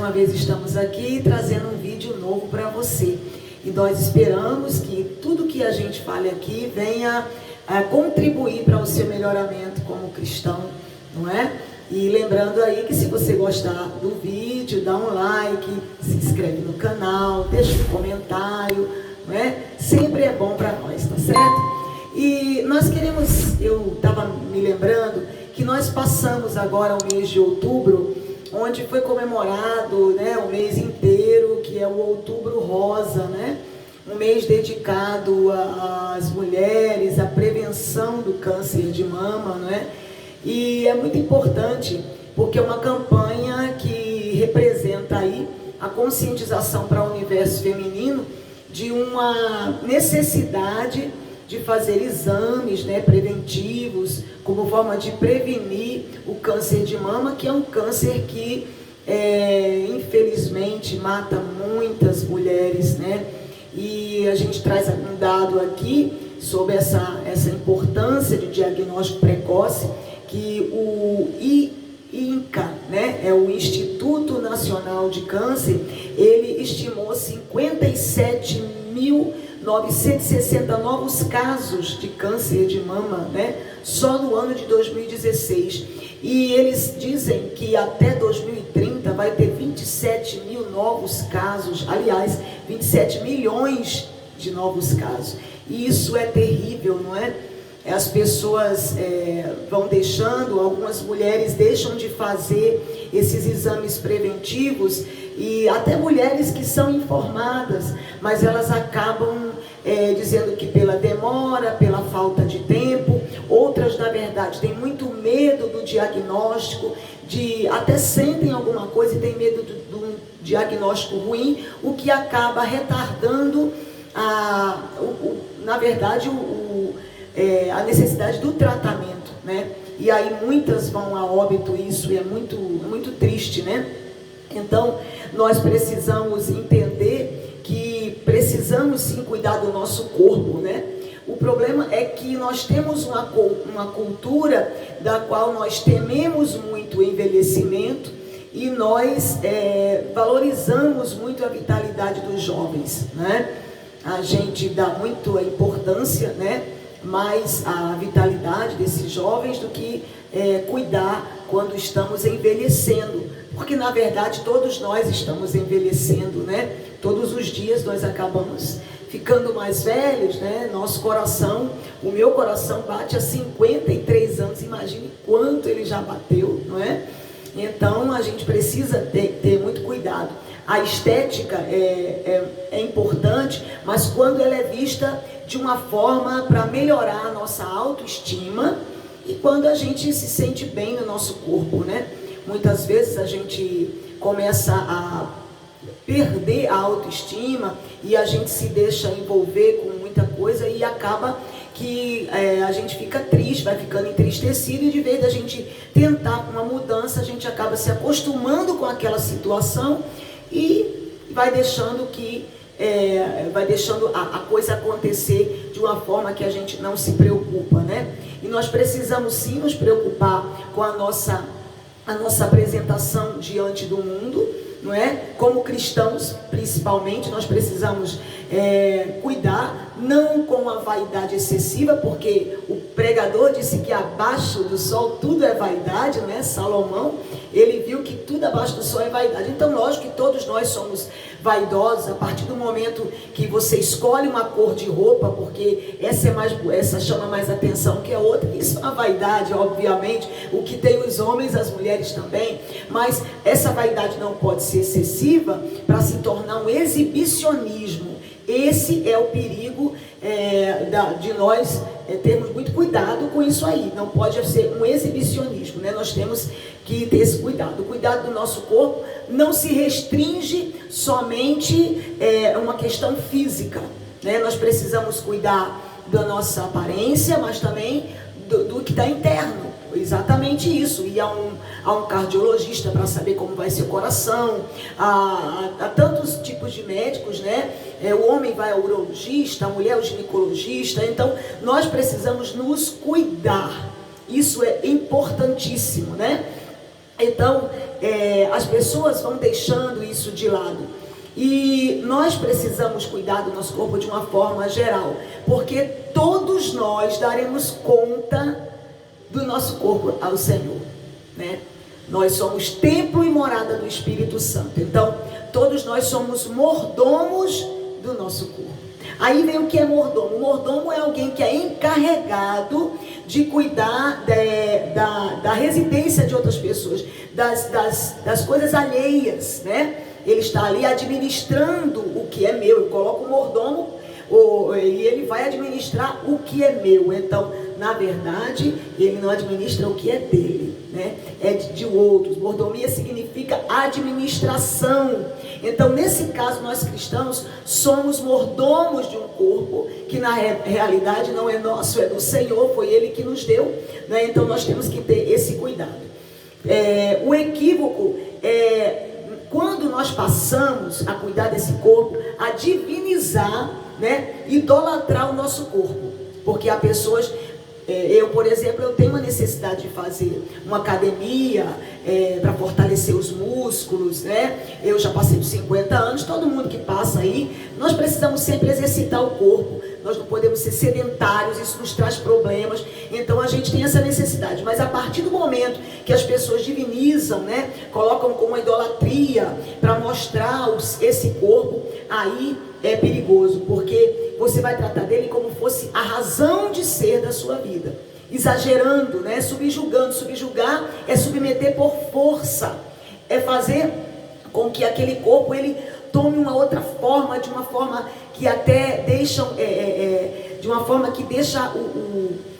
uma vez estamos aqui trazendo um vídeo novo para você. E nós esperamos que tudo que a gente fale aqui venha a contribuir para o seu melhoramento como cristão, não é? E lembrando aí que se você gostar do vídeo, dá um like, se inscreve no canal, deixa um comentário, não é? Sempre é bom para nós, tá certo? E nós queremos, eu estava me lembrando que nós passamos agora o mês de outubro, onde foi comemorado, né, o mês inteiro, que é o Outubro Rosa, né? Um mês dedicado às mulheres, à prevenção do câncer de mama, não é? E é muito importante, porque é uma campanha que representa aí a conscientização para o universo feminino de uma necessidade de fazer exames, né, preventivos, como forma de prevenir o câncer de mama, que é um câncer que, infelizmente, mata muitas mulheres, né? E a gente traz um dado aqui sobre essa importância de diagnóstico precoce, que o INCA, né, é o Instituto Nacional de Câncer, ele estimou 57.960 novos casos de câncer de mama, né, só no ano de 2016. E eles dizem que até 2030 vai ter 27 mil novos casos, aliás, 27 milhões de novos casos. E isso é terrível, não é? As pessoas vão deixando, algumas mulheres deixam de fazer esses exames preventivos, e até mulheres que são informadas, mas elas acabam dizendo que pela demora, pela falta de tempo, outras na verdade têm muito medo do diagnóstico, até sentem alguma coisa e têm medo do diagnóstico ruim, o que acaba retardando na verdade a necessidade do tratamento, né? E aí muitas vão a óbito, isso é muito, muito triste, né? Então, nós precisamos entender que precisamos sim cuidar do nosso corpo, né? O problema é que nós temos uma cultura da qual nós tememos muito o envelhecimento e nós valorizamos muito a vitalidade dos jovens, né? A gente dá muito a importância, né, mais a vitalidade desses jovens do que cuidar quando estamos envelhecendo, porque na verdade todos nós estamos envelhecendo, né? Todos os dias nós acabamos ficando mais velhos, né? Nosso coração, o meu coração bate há 53 anos, imagine quanto ele já bateu, não é? Então a gente precisa ter muito cuidado. A estética é importante, mas quando ela é vista de uma forma para melhorar a nossa autoestima e quando a gente se sente bem no nosso corpo, né? Muitas vezes a gente começa a perder a autoestima e a gente se deixa envolver com muita coisa e acaba que a gente fica triste, vai ficando entristecido, e de vez da gente tentar uma mudança, a gente acaba se acostumando com aquela situação e vai deixando a coisa acontecer de uma forma que a gente não se preocupa, né? E nós precisamos sim nos preocupar com a nossa apresentação diante do mundo, não é? Como cristãos, principalmente, nós precisamos cuidar, não com a vaidade excessiva, porque o pregador disse que abaixo do sol tudo é vaidade, não é? Salomão, ele viu que tudo abaixo do sol é vaidade. Então, lógico que todos nós somos vaidosos a partir do momento que você escolhe uma cor de roupa, porque essa chama mais atenção que a outra. Isso é uma vaidade, obviamente, o que tem os homens, as mulheres também, mas essa vaidade não pode ser excessiva para se tornar um exibicionismo. Esse é o perigo de nós termos muito cuidado com isso aí. Não pode ser um exibicionismo, né? Nós temos que ter esse cuidado. O cuidado do nosso corpo não se restringe somente a uma questão física, né? Nós precisamos cuidar da nossa aparência, mas também do que está interno. Exatamente isso. Ir a um cardiologista para saber como vai ser o coração, há tantos tipos de médicos, né? O homem vai ao urologista, a mulher ao ginecologista. Então nós precisamos nos cuidar, isso é importantíssimo, né? Então, as pessoas vão deixando isso de lado. E nós precisamos cuidar do nosso corpo de uma forma geral, porque todos nós daremos conta do nosso corpo ao Senhor, né? Nós somos templo e morada do Espírito Santo. Então, todos nós somos mordomos do nosso corpo. Aí vem o que é mordomo. O mordomo é alguém que é encarregado de cuidar da residência de outras pessoas, das coisas alheias, né? Ele está ali administrando o que é meu. Eu coloco o mordomo e ele vai administrar o que é meu. Então, na verdade, ele não administra o que é dele, né? É de outros. Mordomia significa administração. Então, nesse caso, nós cristãos somos mordomos de um corpo que na realidade não é nosso, é do Senhor, foi Ele que nos deu, né? Então, nós temos que ter esse cuidado. O equívoco é quando nós passamos a cuidar desse corpo, a divinizar, né? Idolatrar o nosso corpo, porque há pessoas... Eu, por exemplo, eu tenho uma necessidade de fazer uma academia para fortalecer os músculos, né? Eu já passei dos 50 anos, todo mundo que passa aí, nós precisamos sempre exercitar o corpo, nós não podemos ser sedentários, isso nos traz problemas, então a gente tem essa necessidade, mas a partir do momento que as pessoas divinizam, né? Colocam como uma idolatria para mostrar esse corpo, aí é perigoso, porque você vai tratar dele como fosse a razão de ser da sua vida, exagerando, né? Subjugando. Subjugar é submeter por força, é fazer com que aquele corpo ele tome uma outra forma, de uma forma que até deixam, de uma forma que deixa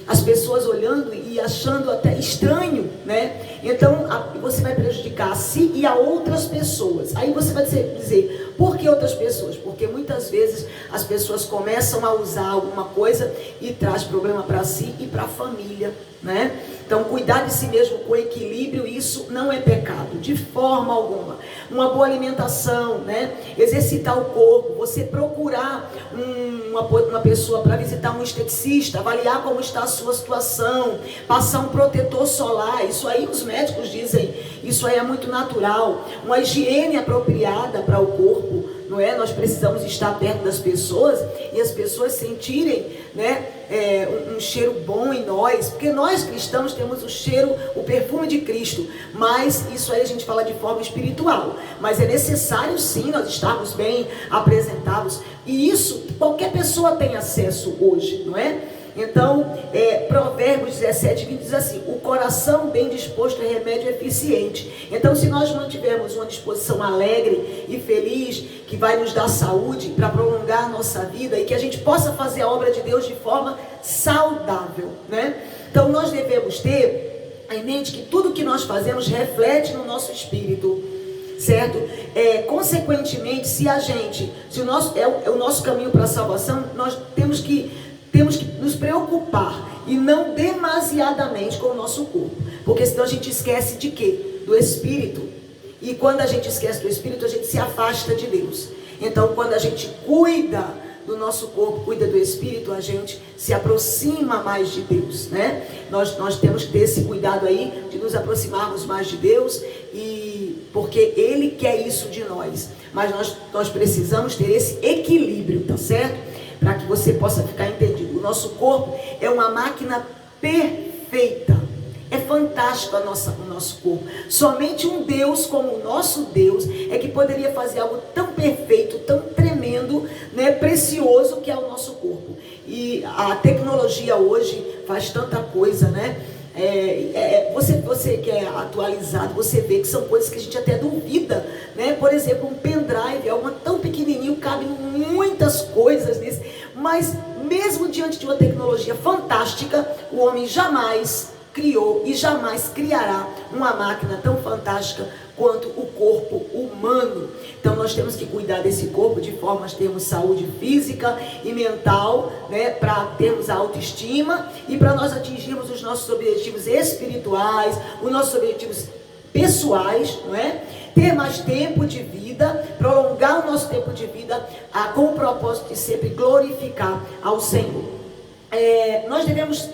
as pessoas olhando e achando até estranho, né? Então você vai prejudicar a si e a outras pessoas. Aí você vai dizer, por que outras pessoas? Porque muitas vezes as pessoas começam a usar alguma coisa e traz problema para si e para a família, né? Então, cuidar de si mesmo com equilíbrio, isso não é pecado, de forma alguma. Uma boa alimentação, né? Exercitar o corpo, você procurar uma pessoa para visitar um esteticista, avaliar como está a sua situação, passar um protetor solar, isso aí os médicos dizem, isso aí é muito natural. Uma higiene apropriada para o corpo, não é? Nós precisamos estar perto das pessoas e as pessoas sentirem, né, um cheiro bom em nós, porque nós cristãos temos o cheiro, o perfume de Cristo, mas isso aí a gente fala de forma espiritual, mas é necessário sim nós estarmos bem apresentados, e isso qualquer pessoa tem acesso hoje, não é? Então, Provérbios 17:20 diz assim: o coração bem disposto é remédio eficiente. Então, se nós mantivermos uma disposição alegre e feliz, que vai nos dar saúde para prolongar a nossa vida e que a gente possa fazer a obra de Deus de forma saudável, né? Então, nós devemos ter em mente que tudo que nós fazemos reflete no nosso espírito, certo? Consequentemente, se o nosso caminho para a salvação, nós temos que nos preocupar e não demasiadamente com o nosso corpo, porque senão a gente esquece de quê? Do Espírito, e quando a gente esquece do Espírito, a gente se afasta de Deus. Então, quando a gente cuida do nosso corpo, cuida do Espírito, a gente se aproxima mais de Deus, né? Nós temos que ter esse cuidado aí, de nos aproximarmos mais de Deus, porque Ele quer isso de nós, mas nós precisamos ter esse equilíbrio, tá certo? Para que você possa ficar entendido. O nosso corpo é uma máquina perfeita. É fantástico o nosso corpo. Somente um Deus como o nosso Deus é que poderia fazer algo tão perfeito, tão tremendo, né, precioso, que é o nosso corpo. E a tecnologia hoje faz tanta coisa, né? Você que é atualizado, você vê que são coisas que a gente até duvida, né? Por exemplo, um pendrive, algo tão pequenininho, cabe muitas coisas nisso, mas mesmo diante de uma tecnologia fantástica, o homem jamais criou e jamais criará uma máquina tão fantástica quanto o corpo humano. Então nós temos que cuidar desse corpo de forma a termos saúde física e mental, né, para termos a autoestima e para nós atingirmos os nossos objetivos espirituais, os nossos objetivos pessoais, não é? Ter mais tempo de vida, prolongar o nosso tempo de vida com o propósito de sempre glorificar ao Senhor. Nós devemos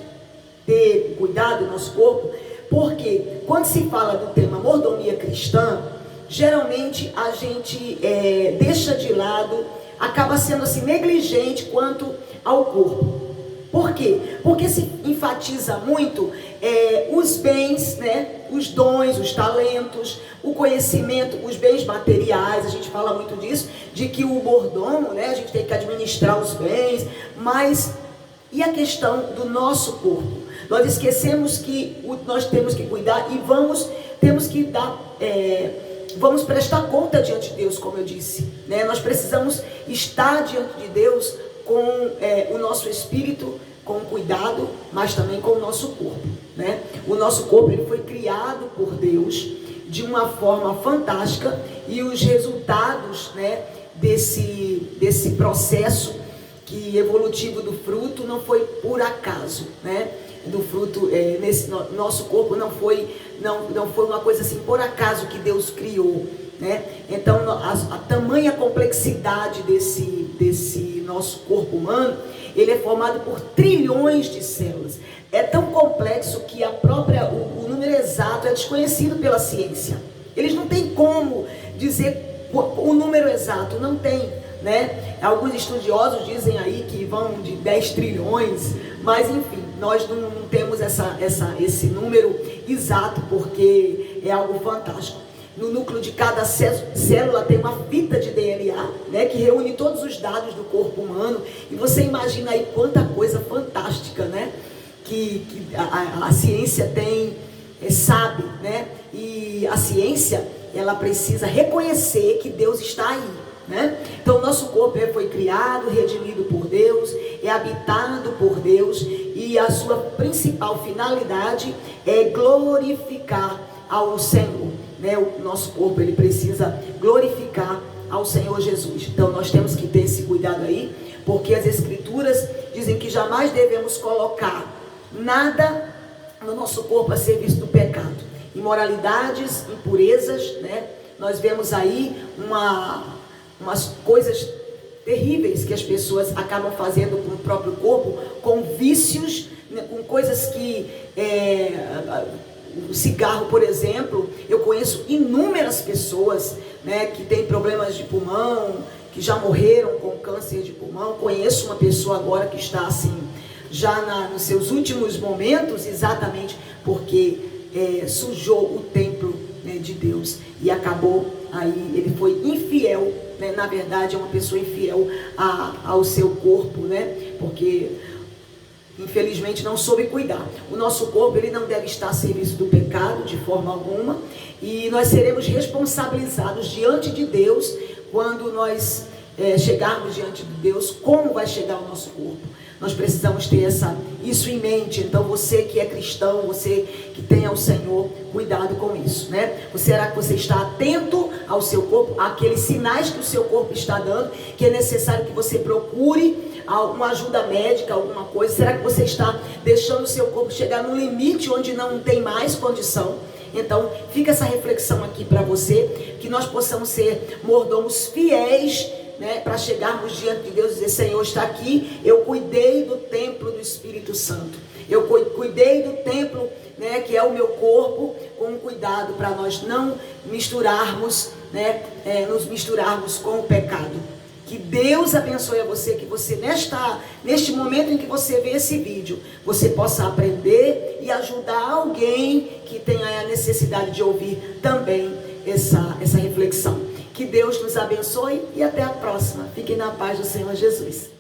ter cuidado do nosso corpo Porque quando se fala do tema mordomia cristã, geralmente a gente deixa de lado, acaba sendo assim negligente quanto ao corpo. Por quê? Porque se enfatiza muito os bens, né? Os dons, os talentos, o conhecimento, os bens materiais. A gente fala muito disso, de que o mordomo, né? A gente tem que administrar os bens, mas e a questão do nosso corpo? Nós esquecemos que nós temos que cuidar e temos que vamos prestar conta diante de Deus, como eu disse, né? Nós precisamos estar diante de Deus com o nosso espírito, com cuidado, mas também com o nosso corpo, né? O nosso corpo, ele foi criado por Deus de uma forma fantástica, e os resultados, né, desse processo evolutivo do fruto não foi por acaso, né? Do fruto nesse nosso corpo não foi uma coisa assim por acaso que Deus criou, né? Então a tamanha complexidade desse nosso corpo humano, ele é formado por trilhões de células. É tão complexo que o número exato é desconhecido pela ciência. Eles não têm como dizer o número exato, não tem, né? Alguns estudiosos dizem aí que vão de 10 trilhões, mas enfim, nós não temos esse número exato, porque é algo fantástico. No núcleo de cada célula tem uma fita de DNA, né, que reúne todos os dados do corpo humano, e você imagina aí quanta coisa fantástica, né, que a ciência sabe, né, e a ciência, ela precisa reconhecer que Deus está aí, né? Então o nosso corpo foi criado, redimido por Deus, é habitado por Deus, e a sua principal finalidade é glorificar ao Senhor, né? O nosso corpo, ele precisa glorificar ao Senhor Jesus. Então nós temos que ter esse cuidado aí, porque as Escrituras dizem que jamais devemos colocar nada no nosso corpo a serviço do pecado. Imoralidades, impurezas, né? Nós vemos aí umas coisas terríveis que as pessoas acabam fazendo com o próprio corpo, com vícios, né? Com coisas que o cigarro, por exemplo, eu conheço inúmeras pessoas, né, que têm problemas de pulmão, que já morreram com câncer de pulmão. Conheço uma pessoa agora que está assim, já nos seus últimos momentos, exatamente porque sujou o templo, né, de Deus, e acabou aí, ele foi infiel, né? Na verdade é uma pessoa infiel ao seu corpo, né? Porque infelizmente não soube cuidar. O nosso corpo, ele não deve estar a serviço do pecado de forma alguma, e nós seremos responsabilizados diante de Deus quando nós chegarmos diante de Deus. Como vai chegar o nosso corpo? Nós precisamos ter isso em mente. Então você que é cristão, você que tem ao Senhor, cuidado com isso, né? Será que você está atento ao seu corpo, àqueles sinais que o seu corpo está dando, que é necessário que você procure uma ajuda médica, alguma coisa? Será que você está deixando o seu corpo chegar no limite onde não tem mais condição? Então fica essa reflexão aqui para você, que nós possamos ser mordomos fiéis, né, para chegarmos diante de Deus e dizer: Senhor, está aqui, eu cuidei do templo do Espírito Santo, eu cuidei do templo, né, que é o meu corpo, com cuidado para nós não misturarmos, né, nos misturarmos com o pecado. Que Deus abençoe a você, que você neste momento em que você vê esse vídeo, você possa aprender e ajudar alguém que tenha a necessidade de ouvir também essa reflexão. Que Deus nos abençoe e até a próxima. Fiquem na paz do Senhor Jesus.